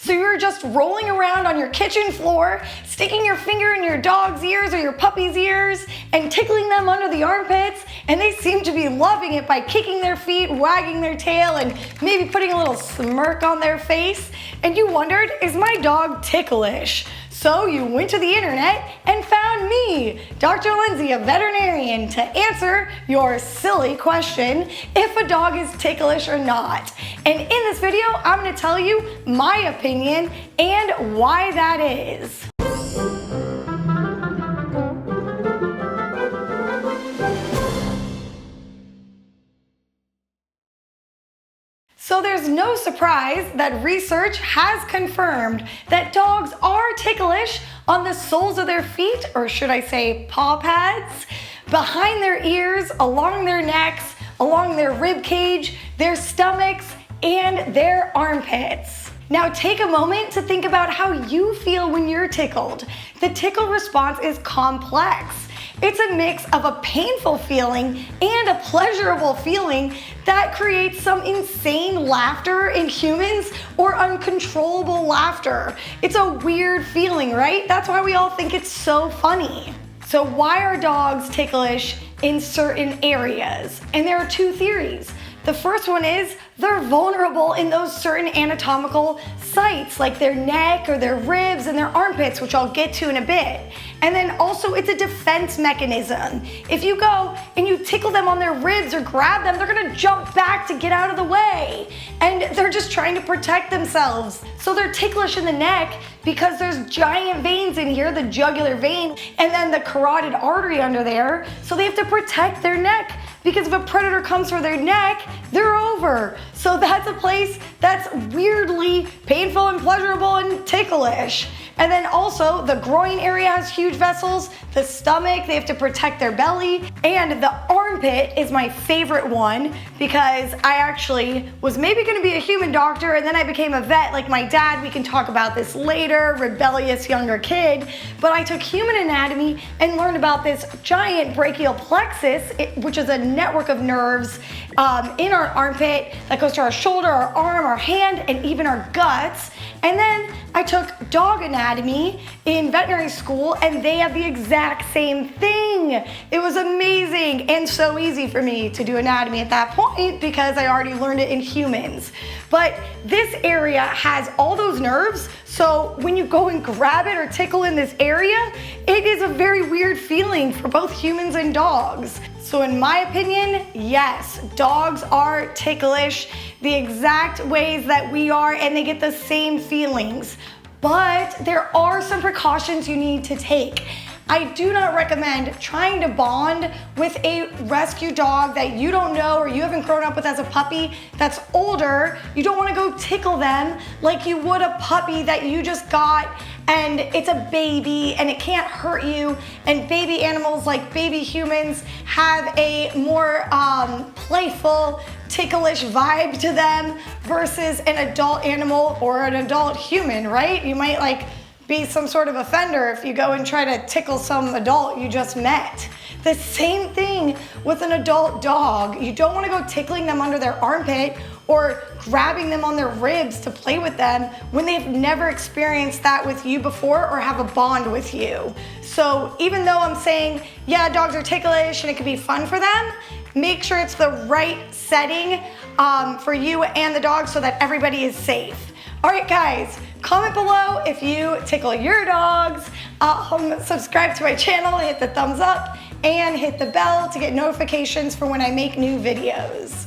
So you're just rolling around on your kitchen floor, sticking your finger in your dog's ears or your puppy's ears and tickling them under the armpits, and they seem to be loving it by kicking their feet, wagging their tail, and maybe putting a little smirk on their face. And you wondered, is my dog ticklish? So you went to the internet and found me, Dr. Lindsay, a veterinarian, to answer your silly question if a dog is ticklish or not. And in this video, I'm going to tell you my opinion and why that is. So there's no surprise that research has confirmed that dogs are ticklish on the soles of their feet, or should I say paw pads, behind their ears, along their necks, along their rib cage, their stomachs, and their armpits. Now take a moment to think about how you feel when you're tickled. The tickle response is complex. It's a mix of a painful feeling and a pleasurable feeling that creates some insane laughter in humans or uncontrollable laughter. It's a weird feeling, right? That's why we all think it's so funny. So why are dogs ticklish in certain areas? And there are two theories. The first one is they're vulnerable in those certain anatomical sites, like their neck or their ribs and their armpits, which I'll get to in a bit. And then also it's a defense mechanism. If you go and you tickle them on their ribs or grab them, they're gonna jump back to get out of the way. And they're just trying to protect themselves. So they're ticklish in the neck because there's giant veins in here, the jugular vein, and then the carotid artery under there. So they have to protect their neck, because if a predator comes for their neck, they're over. So that's a place that's weirdly painful and pleasurable and ticklish. And then also the groin area has huge vessels, the stomach, they have to protect their belly, and the armpit is my favorite one because I actually was maybe gonna be a human doctor and then I became a vet like my dad. We can talk about this later, rebellious younger kid. But I took human anatomy and learned about this giant brachial plexus, which is a network of nerves in our armpit that goes to our shoulder, our arm, our hand, and even our guts. And then I took dog anatomy in veterinary school and they have the exact same thing. It was amazing and so easy for me to do anatomy at that point because I already learned it in humans. But this area has all those nerves, so when you go and grab it or tickle in this area, it is a very weird feeling for both humans and dogs. So in my opinion, yes, dogs are ticklish the exact ways that we are, and they get the same feelings. But there are some precautions you need to take. I do not recommend trying to bond with a rescue dog that you don't know or you haven't grown up with as a puppy that's older. You don't want to go tickle them like you would a puppy that you just got and it's a baby and it can't hurt you. And baby animals, like baby humans, have a more playful, ticklish vibe to them versus an adult animal or an adult human, right? You might be some sort of offender if you go and try to tickle some adult you just met. The same thing with an adult dog. You don't want to go tickling them under their armpit or grabbing them on their ribs to play with them when they've never experienced that with you before or have a bond with you. So even though I'm saying, yeah, dogs are ticklish and it can be fun for them, make sure it's the right setting for you and the dog so that everybody is safe. All right, guys, comment below if you tickle your dogs. Subscribe to my channel, hit the thumbs up, and hit the bell to get notifications for when I make new videos.